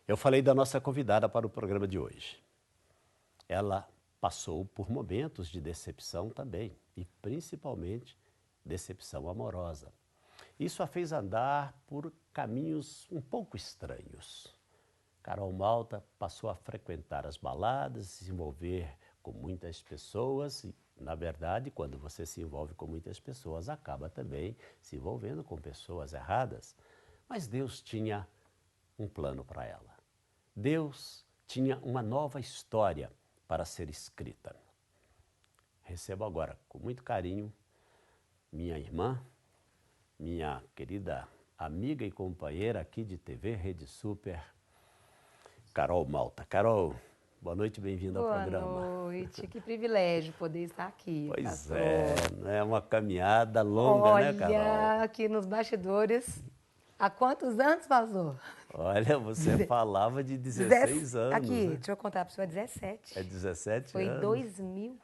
Eu falei da nossa convidada para o programa de hoje. Ela passou por momentos de decepção também, e principalmente decepção amorosa. Isso a fez andar por caminhos um pouco estranhos. Carol Malta passou a frequentar as baladas, se envolver com muitas pessoas e, na verdade, quando você se envolve com muitas pessoas, acaba também se envolvendo com pessoas erradas. Mas Deus tinha um plano para ela. Deus tinha uma nova história para ser escrita. Recebo agora, com muito carinho, minha irmã, minha querida amiga e companheira aqui de TV Rede Super, Carol Malta. Carol, boa noite, bem-vinda ao programa. Boa noite, que privilégio poder estar aqui, Pois pastor. é uma caminhada longa, né, Carol? Olha, aqui nos bastidores, há quantos anos, pastor? Olha, você falava de 16 anos, Aqui, né? deixa eu contar para você, é 17. É 17 Foi anos. 2000.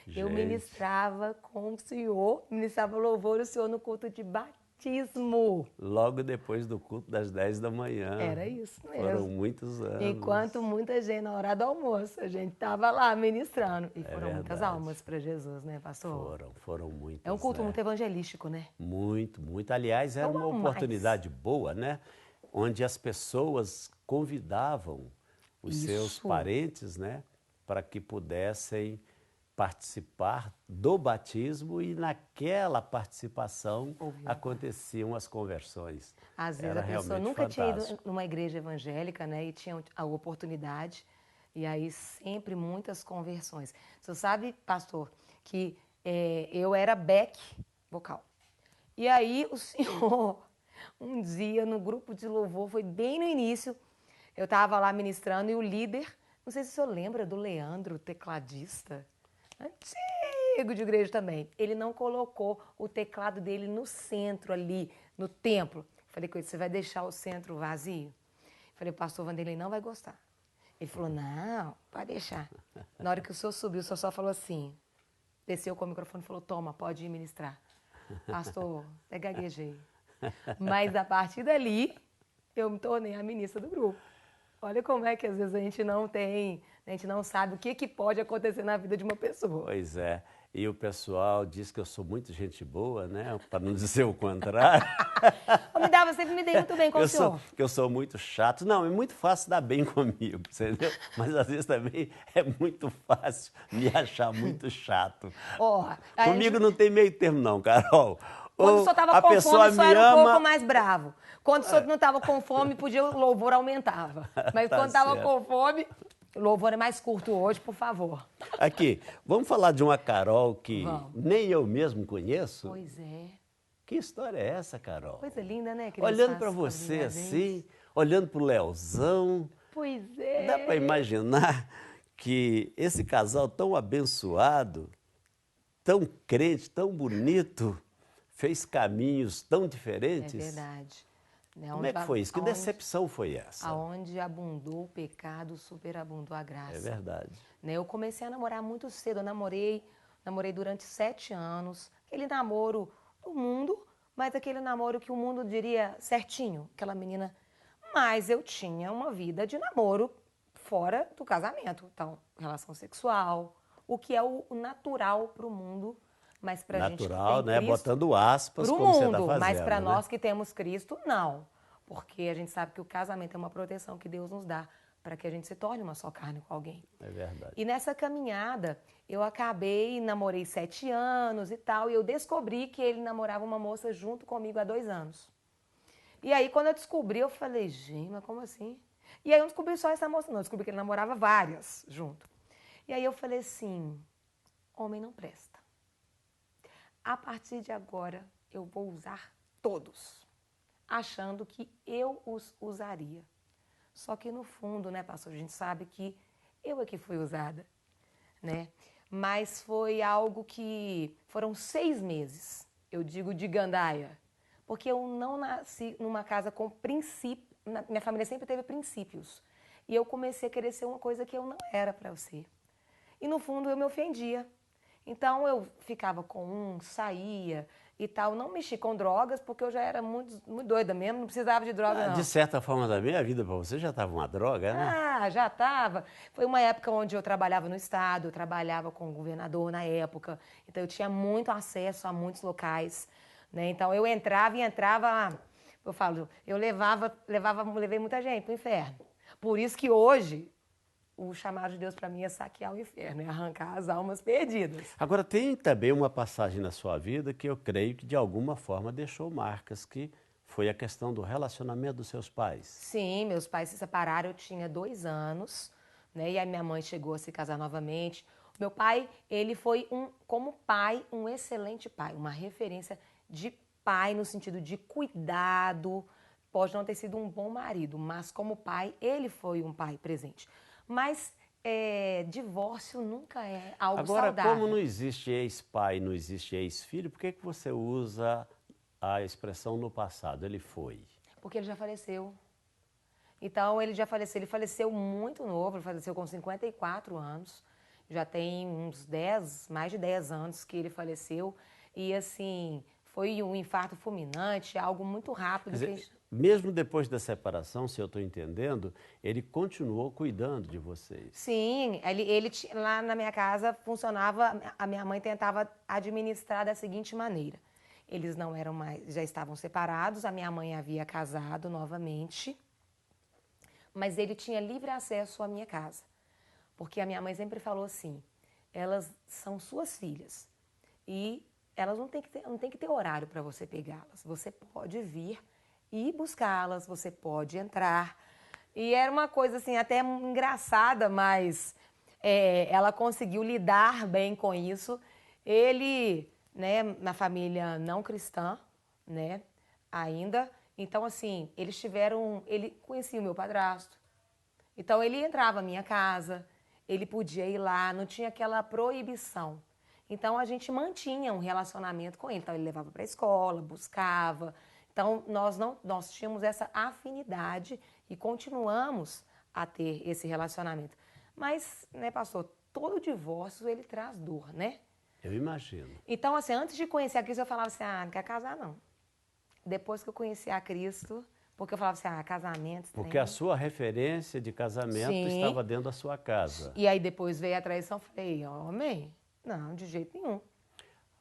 Eu Gente. ministrava com o senhor, ministrava louvor o senhor no culto de batismo. Logo depois do culto das 10 da manhã. Era isso mesmo. Foram muitos anos. Enquanto muita gente, na hora do almoço, a gente estava lá ministrando. E foram muitas verdade. almas para Jesus, né, pastor? Foram muitos. É um culto né? muito evangelístico, né? Muito. Aliás, era Eu uma amo oportunidade boa, né? Onde as pessoas convidavam os seus Isso. parentes, né? Para que pudessem participar do batismo e naquela participação aconteciam as conversões. Às vezes Era a pessoa realmente nunca tinha ido fantástico. numa igreja evangélica, né? E tinha a oportunidade. E aí sempre muitas conversões. Você sabe, pastor, que eu era back vocal. E aí o senhor, um dia no grupo de louvor, foi bem no início, eu estava lá ministrando e o líder, não sei se o senhor lembra do Leandro, tecladista, antigo de igreja também. Ele não colocou o teclado dele no centro ali, no templo. Falei com ele, você vai deixar o centro vazio? Falei, o pastor Vanderlei não vai gostar. Ele falou, não, pode deixar. Na hora que o senhor subiu, o senhor só falou assim, desceu com o microfone e falou, toma, pode ir ministrar. Pastor, até gaguejei. Mas a partir dali, eu me tornei a ministra do grupo. Olha como é que às vezes a gente não sabe o que pode acontecer na vida de uma pessoa. Pois é. E o pessoal diz que eu sou muito gente boa, né? Para não dizer o contrário. Eu sempre me dei muito bem com o senhor. Que eu sou muito chato. Não, é muito fácil dar bem comigo, entendeu? Mas às vezes também é muito fácil me achar muito chato. Comigo não tem meio termo não, Carol. Quando o senhor estava com fome, o senhor era um pouco mais bravo. Quando o senhor não estava com fome, o louvor aumentava. Mas quando estava com fome, o louvor é mais curto hoje, por favor. Aqui, vamos falar de uma Carol que nem eu mesmo conheço? Pois é. Que história é essa, Carol? Coisa linda, né? Olhando para você assim, olhando para o Leozão. Pois é. Dá para imaginar que esse casal tão abençoado, tão crente, tão bonito, fez caminhos tão diferentes? É verdade. Como é que foi isso? Que decepção foi essa? Aonde abundou o pecado, superabundou a graça. É verdade. Eu comecei a namorar muito cedo. Eu namorei durante 7 anos. Aquele namoro do mundo, mas aquele namoro que o mundo diria certinho. Aquela menina. Mas eu tinha uma vida de namoro fora do casamento. Então, relação sexual, o que é o natural para o mundo. Mas para a gente que tem Natural, né? Cristo, Botando aspas, pro como mundo, você está fazendo. mas para né? nós que temos Cristo, não. Porque a gente sabe que o casamento é uma proteção que Deus nos dá para que a gente se torne uma só carne com alguém. É verdade. E nessa caminhada, eu namorei 7 anos e tal, e eu descobri que ele namorava uma moça junto comigo há 2 anos. E aí, quando eu descobri, eu falei, gente, mas como assim? E aí eu não descobri só essa moça, não. Eu descobri que ele namorava várias junto. E aí eu falei assim, homem não presta. A partir de agora, eu vou usar todos, achando que eu os usaria. Só que no fundo, né, pastor, a gente sabe que eu é que fui usada, né? Mas foi algo que foram 6 meses, eu digo de gandaia, porque eu não nasci numa casa com princípios, minha família sempre teve princípios, e eu comecei a querer ser uma coisa que eu não era para eu ser. E no fundo eu me ofendia. Então eu ficava com um, saía, e tal. Não mexi com drogas, porque eu já era muito, muito doida mesmo, não precisava de droga, não. De certa forma também, a vida para você já estava uma droga, né? Ah, já estava. Foi uma época onde eu trabalhava no estado, eu trabalhava com o governador na época, então eu tinha muito acesso a muitos locais, né? Então eu entrava e entrava, eu falo, eu levei muita gente para o inferno. Por isso que hoje o chamado de Deus para mim é saquear o inferno, é arrancar as almas perdidas. Agora, tem também uma passagem na sua vida que eu creio que de alguma forma deixou marcas, que foi a questão do relacionamento dos seus pais. Sim, meus pais se separaram, eu tinha 2 anos, né? E aí minha mãe chegou a se casar novamente. Meu pai, ele foi como pai, um excelente pai, uma referência de pai no sentido de cuidado. Pode não ter sido um bom marido, mas como pai, ele foi um pai presente. Mas divórcio nunca é algo Agora, saudável. como não existe ex-pai, não existe ex-filho, por que você usa a expressão no passado? Ele foi. Porque ele já faleceu. Então, ele já faleceu. Ele faleceu muito novo, ele faleceu com 54 anos. Já tem mais de 10 anos que ele faleceu. E, assim, foi um infarto fulminante, algo muito rápido. Quer dizer, mesmo depois da separação, se eu estou entendendo, ele continuou cuidando de vocês. Sim, lá na minha casa funcionava, a minha mãe tentava administrar da seguinte maneira. Eles não eram mais, já estavam separados, a minha mãe havia casado novamente, mas ele tinha livre acesso à minha casa. Porque a minha mãe sempre falou assim, elas são suas filhas e elas não têm que ter horário para você pegá-las. Você pode vir e buscá-las, você pode entrar. E era uma coisa assim até engraçada, mas ela conseguiu lidar bem com isso. Ele, né, na família não cristã, né, ainda. Então, assim, ele conhecia o meu padrasto. Então, ele entrava na minha casa, ele podia ir lá, não tinha aquela proibição. Então, a gente mantinha um relacionamento com ele. Então, ele levava para a escola, buscava. Então, nós tínhamos essa afinidade e continuamos a ter esse relacionamento. Mas, né, pastor, todo divórcio, ele traz dor, né? Eu imagino. Então, assim, antes de conhecer a Cristo, eu falava assim, não quero casar, não. Depois que eu conheci a Cristo, porque eu falava assim, casamento... Porque a sua referência de casamento Sim. estava dentro da sua casa. E aí depois veio a traição, falei, homem, não, de jeito nenhum.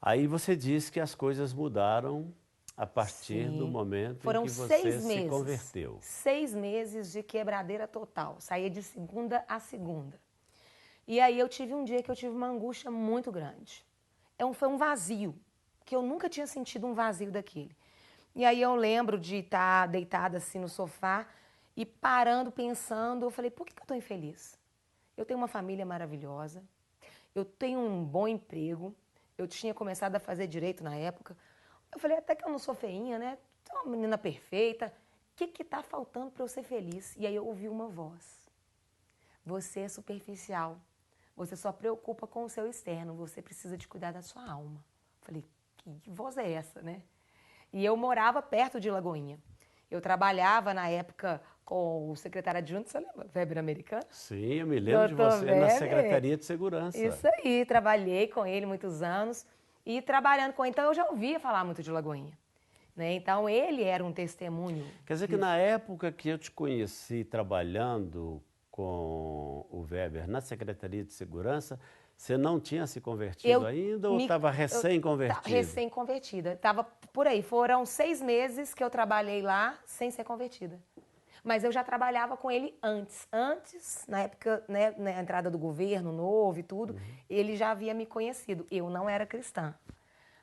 Aí você disse que as coisas mudaram a partir do momento em que você se converteu. 6 meses de quebradeira total. Saía de segunda a segunda. E aí eu tive um dia que eu tive uma angústia muito grande. Foi um vazio, que eu nunca tinha sentido um vazio daquele. E aí eu lembro de estar deitada assim no sofá e parando, pensando, eu falei, por que eu estou infeliz? Eu tenho uma família maravilhosa, eu tenho um bom emprego, eu tinha começado a fazer direito na época. Eu falei, até que eu não sou feinha, né? Sou uma menina perfeita. O que está faltando para eu ser feliz? E aí eu ouvi uma voz. Você é superficial. Você só preocupa com o seu externo. Você precisa de cuidar da sua alma. Eu falei, que voz é essa, né? E eu morava perto de Lagoinha. Eu trabalhava na época com o secretário adjunto, você lembra? Weber americano? Sim, eu me lembro de você na Secretaria de Segurança. Isso aí, trabalhei com ele muitos anos. E trabalhando com ele, então eu já ouvia falar muito de Lagoinha. Né? Então ele era um testemunho. Quer dizer que na época que eu te conheci trabalhando com o Weber na Secretaria de Segurança, você não tinha se convertido ainda ou estava recém-convertida? Recém-convertida. Estava por aí. Foram 6 meses que eu trabalhei lá sem ser convertida. Mas eu já trabalhava com ele antes. Antes, na época, né, na entrada do governo novo e tudo, ele já havia me conhecido. Eu não era cristã.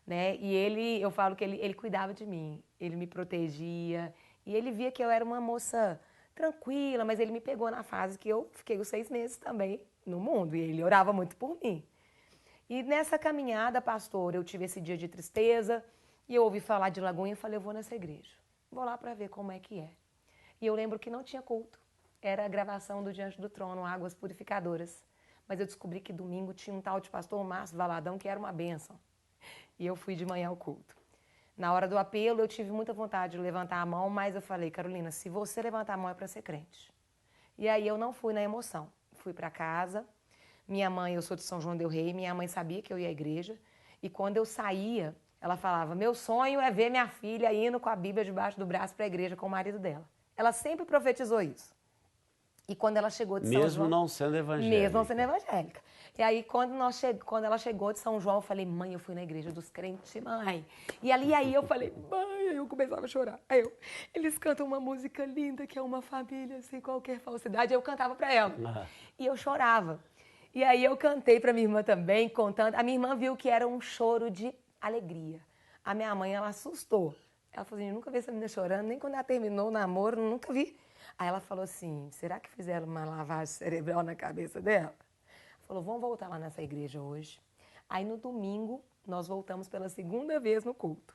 Né? E eu falo que ele cuidava de mim. Ele me protegia. E ele via que eu era uma moça tranquila, mas ele me pegou na fase que eu fiquei os 6 meses também no mundo. E ele orava muito por mim. E nessa caminhada, pastor, eu tive esse dia de tristeza. E eu ouvi falar de Lagoinha e falei, eu vou nessa igreja. Vou lá para ver como é que é. E eu lembro que não tinha culto. Era a gravação do Diante do Trono, Águas Purificadoras. Mas eu descobri que domingo tinha um tal de pastor Márcio Valadão que era uma bênção. E eu fui de manhã ao culto. Na hora do apelo, eu tive muita vontade de levantar a mão, mas eu falei, Carolina, se você levantar a mão é para ser crente. E aí eu não fui na emoção. Fui para casa. Minha mãe, eu sou de São João del Rei, minha mãe sabia que eu ia à igreja. E quando eu saía, Ela falava, meu sonho é ver minha filha indo com a Bíblia debaixo do braço para a igreja com o marido dela. Ela sempre profetizou isso. E quando ela chegou de São João... Mesmo não sendo evangélica. Mesmo não sendo evangélica. E aí, quando ela chegou de São João, eu falei, mãe, eu fui na igreja dos crentes, mãe. E aí eu falei, mãe, eu começava a chorar. Eles cantam uma música linda, que é uma família, sem qualquer falsidade. Eu cantava para ela. E eu chorava. E aí eu cantei para minha irmã também, contando. A minha irmã viu que era um choro de alegria. A minha mãe, ela assustou. Ela falou assim, eu nunca vi essa menina chorando, nem quando ela terminou o namoro, nunca vi. Aí ela falou assim, será que fizeram uma lavagem cerebral na cabeça dela? Falou, vamos voltar lá nessa igreja hoje. Aí no domingo, nós voltamos pela segunda vez no culto.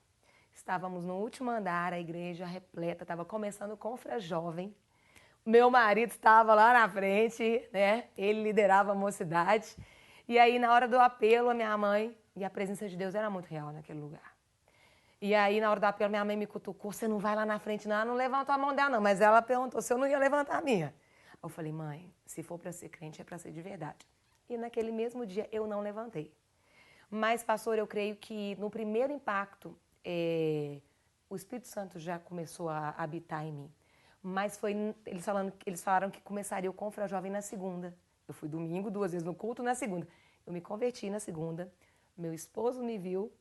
Estávamos no último andar, a igreja repleta, estava começando o Confra Jovem. Meu marido estava lá na frente, né? Ele liderava a mocidade. E aí, na hora do apelo, a minha mãe, e a presença de Deus era muito real naquele lugar. E aí, na hora do apelo, minha mãe me cutucou, você não vai lá na frente, não. Ela não levantou a mão dela, não. Mas ela perguntou se eu não ia levantar a minha. Eu falei, mãe, se for para ser crente, é para ser de verdade. E naquele mesmo dia, eu não levantei. Mas, pastor, eu creio que no primeiro impacto, o Espírito Santo já começou a habitar em mim. Mas eles falaram que começaria o Confra Jovem na segunda. Eu fui domingo, 2 vezes no culto, na segunda. Eu me converti na segunda. Meu esposo me viu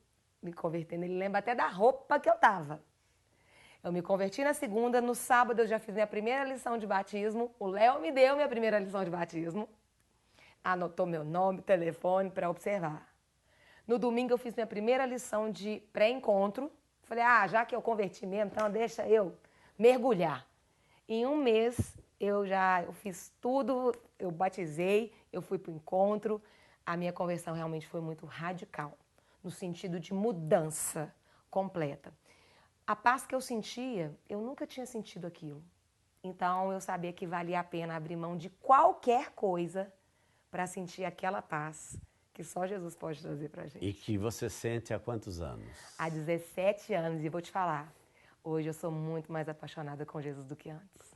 me convertendo. Ele lembra até da roupa que eu tava. Eu me converti na segunda. No sábado eu já fiz minha primeira lição de batismo. O Léo me deu minha primeira lição de batismo. Anotou meu nome, telefone para observar. No domingo eu fiz minha primeira lição de pré-encontro. Falei, já que eu converti mesmo, então deixa eu mergulhar. Em um mês eu fiz tudo, eu batizei, eu fui para o encontro. A minha conversão realmente foi muito radical, no sentido de mudança completa. A paz que eu sentia, eu nunca tinha sentido aquilo. Então eu sabia que valia a pena abrir mão de qualquer coisa para sentir aquela paz que só Jesus pode trazer para a gente. E que você sente há quantos anos? Há 17 anos, e vou te falar, hoje eu sou muito mais apaixonada com Jesus do que antes.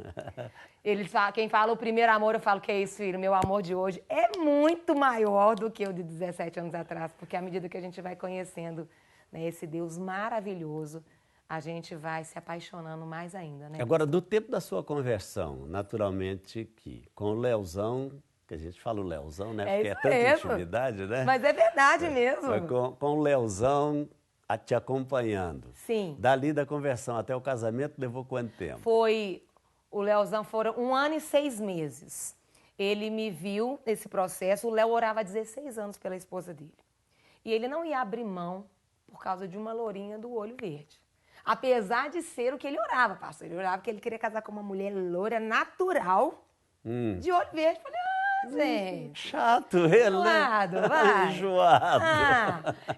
Quem fala o primeiro amor, eu falo que é isso, filho. Meu amor de hoje é muito maior do que o de 17 anos atrás, porque à medida que a gente vai conhecendo, né, esse Deus maravilhoso, a gente vai se apaixonando mais ainda, né? Agora, do tempo da sua conversão, naturalmente que com o Leozão, que a gente fala o Leozão, né? Porque é tanta mesmo. intimidade, né? Mas é verdade mesmo. Com o Leozão te acompanhando. Sim. Dali da conversão até o casamento levou quanto tempo? O Leozão foram 1 ano e 6 meses. Ele me viu nesse processo. O Léo orava há 16 anos pela esposa dele. E ele não ia abrir mão por causa de uma lourinha do olho verde. Apesar de ser o que ele orava, pastor. Ele orava que ele queria casar com uma mulher loura natural de olho verde. Falei, gente. Chato ele, enjoado, vai. Enjoado.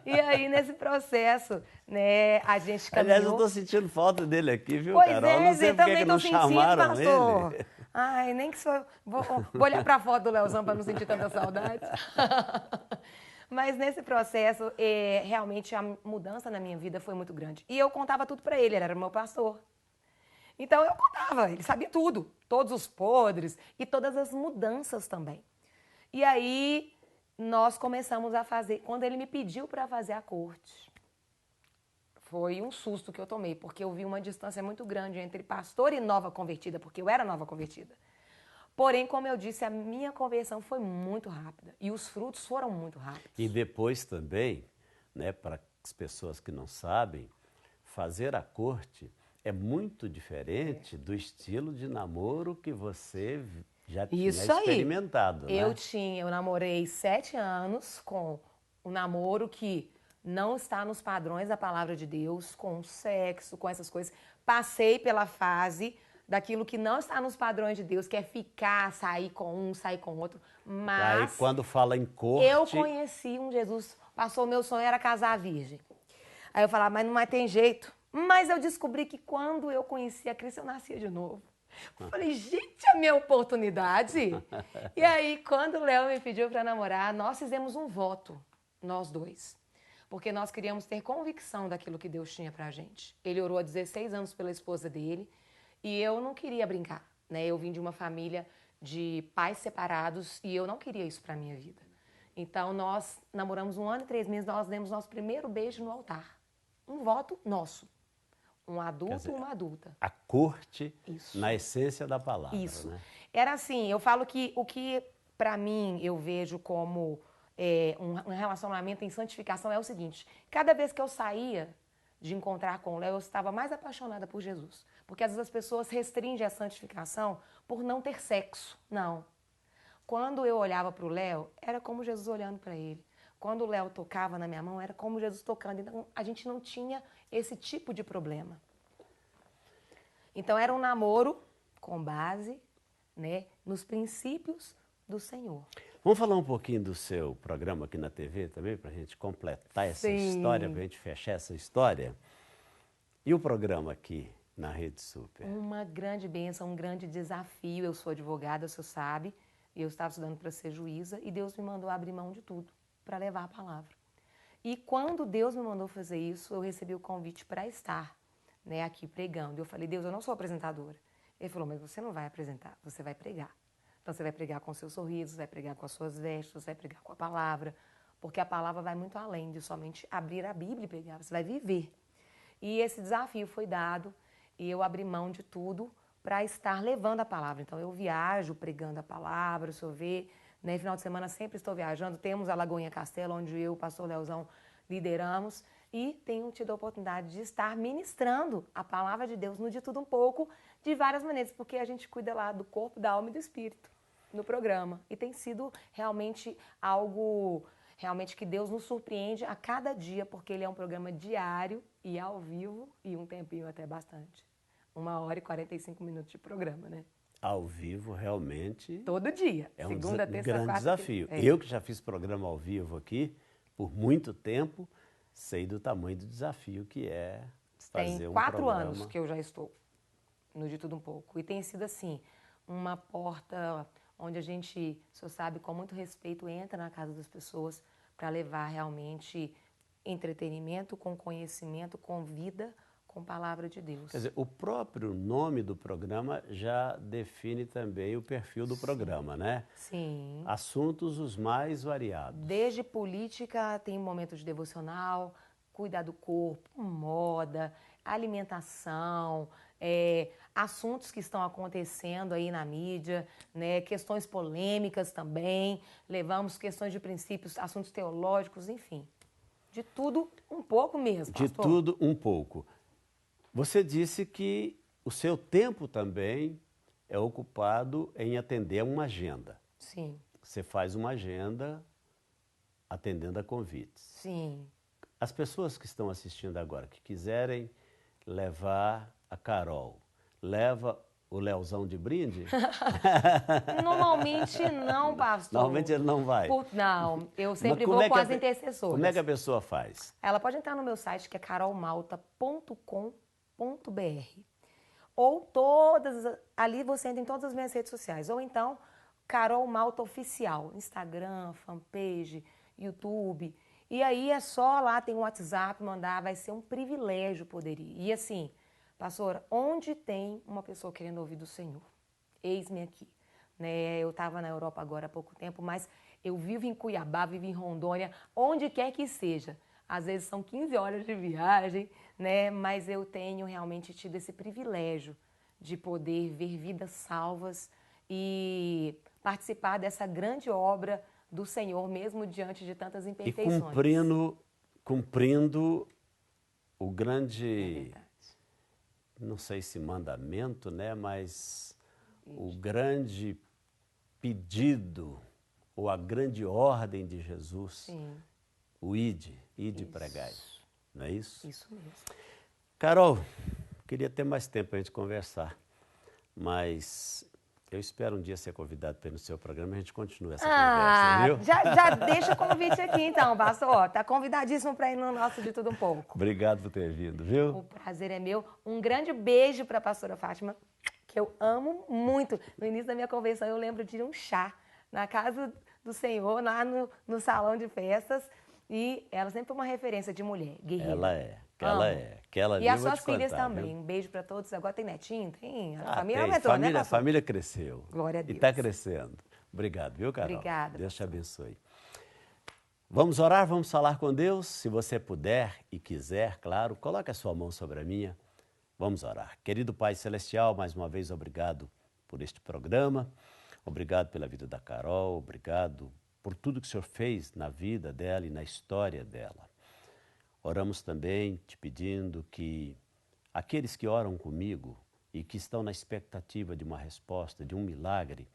E aí, nesse processo, né, a gente caminhou... Aliás, eu tô sentindo falta dele aqui, viu, pois Carol? Não sei por que não chamaram pastor. ele. Ai, nem que só... Vou olhar pra foto do Leozão pra não sentir tanta saudade. Mas nesse processo, realmente a mudança na minha vida foi muito grande. E eu contava tudo pra ele, ele era o meu pastor. Então eu contava, ele sabia tudo, todos os podres e todas as mudanças também. E aí nós começamos a fazer, quando ele me pediu para fazer a corte, foi um susto que eu tomei, porque eu vi uma distância muito grande entre pastor e nova convertida, porque eu era nova convertida. Porém, como eu disse, a minha conversão foi muito rápida e os frutos foram muito rápidos. E depois também, né, para as pessoas que não sabem, fazer a corte é muito diferente do estilo de namoro que você já tinha experimentado. Né? Eu namorei 7 anos com um namoro que não está nos padrões da palavra de Deus, com sexo, com essas coisas. Passei pela fase daquilo que não está nos padrões de Deus, que é ficar, sair com um, sair com outro. Mas aí quando fala em corte... eu conheci um Jesus, passou, meu sonho era casar virgem. Aí eu falava, mas não tem jeito. Mas eu descobri que quando eu conheci a Cristo, eu nascia de novo. Eu falei, gente, a minha oportunidade. E aí, quando o Léo me pediu para namorar, nós fizemos um voto, nós dois. Porque nós queríamos ter convicção daquilo que Deus tinha pra gente. Ele orou há 16 anos pela esposa dele e eu não queria brincar, né? Eu vim de uma família de pais separados e eu não queria isso pra minha vida. Então, nós namoramos 1 ano e 3 meses, nós demos nosso primeiro beijo no altar. um voto nosso. Um Quer adulto dizer, e uma adulta. A corte, Isso. na essência da palavra, Isso. né? Era assim, eu falo que o que, para mim, eu vejo como um relacionamento em santificação é o seguinte: cada vez que eu saía de encontrar com o Léo, eu estava mais apaixonada por Jesus. Porque às vezes as pessoas restringem a santificação por não ter sexo. Não. Quando eu olhava para o Léo, era como Jesus olhando para ele. Quando o Léo tocava na minha mão, era como Jesus tocando. Então, a gente não tinha esse tipo de problema. Então, era um namoro com base, né, nos princípios do Senhor. Vamos falar um pouquinho do seu programa aqui na TV também, para a gente completar essa história, para a gente fechar essa história. E o programa aqui na Rede Super? Uma grande bênção, um grande desafio. Eu sou advogada, o senhor sabe. Eu estava estudando para ser juíza e Deus me mandou abrir mão de tudo para levar a palavra. E quando Deus me mandou fazer isso, eu recebi o convite para estar, né, aqui pregando. Eu falei: Deus, eu não sou apresentadora. Ele falou: mas você não vai apresentar, você vai pregar. Então você vai pregar com seus sorrisos, vai pregar com as suas vestes, você vai pregar com a palavra, porque a palavra vai muito além de somente abrir a Bíblia e pregar, você vai viver. E esse desafio foi dado e eu abri mão de tudo para estar levando a palavra. Então eu viajo pregando a palavra, o senhor vê, né, final de semana sempre estou viajando, temos a Lagoinha Castelo, onde eu e o pastor Leozão lideramos, e tenho tido a oportunidade de estar ministrando a palavra de Deus no De Tudo Um Pouco, de várias maneiras, porque a gente cuida lá do corpo, da alma e do espírito no programa. E tem sido realmente algo realmente que Deus nos surpreende a cada dia, porque ele é um programa diário e ao vivo, e um tempinho até bastante. 1h e 45 minutos de programa, né? Ao vivo, realmente. Todo dia. É segunda, terça, grande quarta, desafio. Eu que já fiz programa ao vivo aqui por muito tempo, sei do tamanho do desafio que é fazer um programa. Tem 4 anos que eu já estou no De Tudo Um Pouco. E tem sido assim, uma porta onde a gente, o senhor sabe, com muito respeito, entra na casa das pessoas para levar realmente entretenimento, com conhecimento, com vida, com palavra de Deus. Quer dizer, o próprio nome do programa já define também o perfil do programa, né? Sim. Assuntos os mais variados. Desde política, tem momentos de devocional, cuidar do corpo, moda, alimentação, assuntos que estão acontecendo aí na mídia, né? Questões polêmicas também, levamos questões de princípios, assuntos teológicos, enfim. De tudo um pouco mesmo, pastor. De tudo um pouco. Você disse que o seu tempo também é ocupado em atender uma agenda. Sim. Você faz uma agenda atendendo a convites. Sim. As pessoas que estão assistindo agora, que quiserem levar a Carol, leva o Leozão de brinde? Normalmente não, pastor. Normalmente ele não vai. Não, eu sempre vou com as intercessoras. Como é que a pessoa faz? Ela pode entrar no meu site, que é carolmalta.com.br. Ou ali você entra em todas as minhas redes sociais. Ou então, Carol Malta Oficial, Instagram, fanpage, YouTube. E aí é só lá, tem um WhatsApp, mandar, vai ser um privilégio poder ir. E assim, pastora, onde tem uma pessoa querendo ouvir do Senhor? Eis-me aqui. Né? Eu estava na Europa agora há pouco tempo, mas eu vivo em Cuiabá, vivo em Rondônia, onde quer que seja. Às vezes são 15 horas de viagem, né? Mas eu tenho realmente tido esse privilégio de poder ver vidas salvas e participar dessa grande obra do Senhor, mesmo diante de tantas imperfeições. E cumprindo o grande, não sei se mandamento, né? Mas o grande pedido ou a grande ordem de Jesus. Sim. O ide pregai, não é isso? Isso mesmo. Carol, queria ter mais tempo para a gente conversar, mas eu espero um dia ser convidado para ir no seu programa e a gente continua essa conversa, viu? Já deixa o convite aqui então, pastor. Está convidadíssimo para ir no nosso De Tudo Um Pouco. Obrigado por ter vindo, viu? O prazer é meu. Um grande beijo para a pastora Fátima, que eu amo muito. No início da minha convenção eu lembro de um chá na casa do Senhor, lá no salão de festas. E ela sempre foi uma referência de mulher, guerreira. Ela é, que ela E as suas filhas também. Viu? Um beijo para todos. Agora tem netinho? Tem? A família família aumentou, né, a família cresceu. Glória a Deus. E está crescendo. Obrigado, viu, Carol? Obrigada. Deus te abençoe. Vamos orar, vamos falar com Deus? Se você puder e quiser, claro, coloque a sua mão sobre a minha. Vamos orar. Querido Pai Celestial, mais uma vez obrigado por este programa. Obrigado pela vida da Carol, obrigado por tudo que o Senhor fez na vida dela e na história dela. Oramos também te pedindo que aqueles que oram comigo e que estão na expectativa de uma resposta, de um milagre,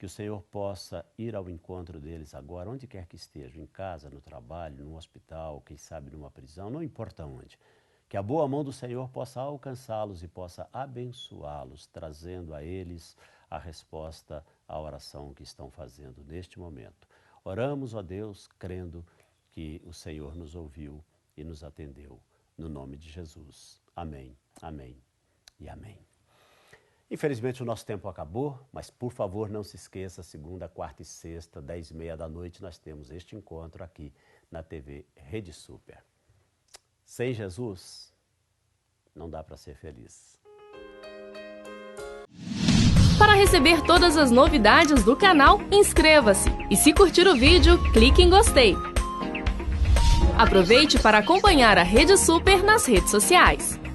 que o Senhor possa ir ao encontro deles agora, onde quer que estejam, em casa, no trabalho, no hospital, quem sabe numa prisão, não importa onde. Que a boa mão do Senhor possa alcançá-los e possa abençoá-los, trazendo a eles a resposta à oração que estão fazendo neste momento. Oramos, ó Deus, crendo que o Senhor nos ouviu e nos atendeu. No nome de Jesus. Amém, amém e amém. Infelizmente o nosso tempo acabou, mas por favor não se esqueça, segunda, quarta e sexta, 10h30 da noite, nós temos este encontro aqui na TV Rede Super. Sem Jesus, não dá para ser feliz. Para receber todas as novidades do canal, inscreva-se e se curtir o vídeo, clique em gostei. Aproveite para acompanhar a Rede Super nas redes sociais.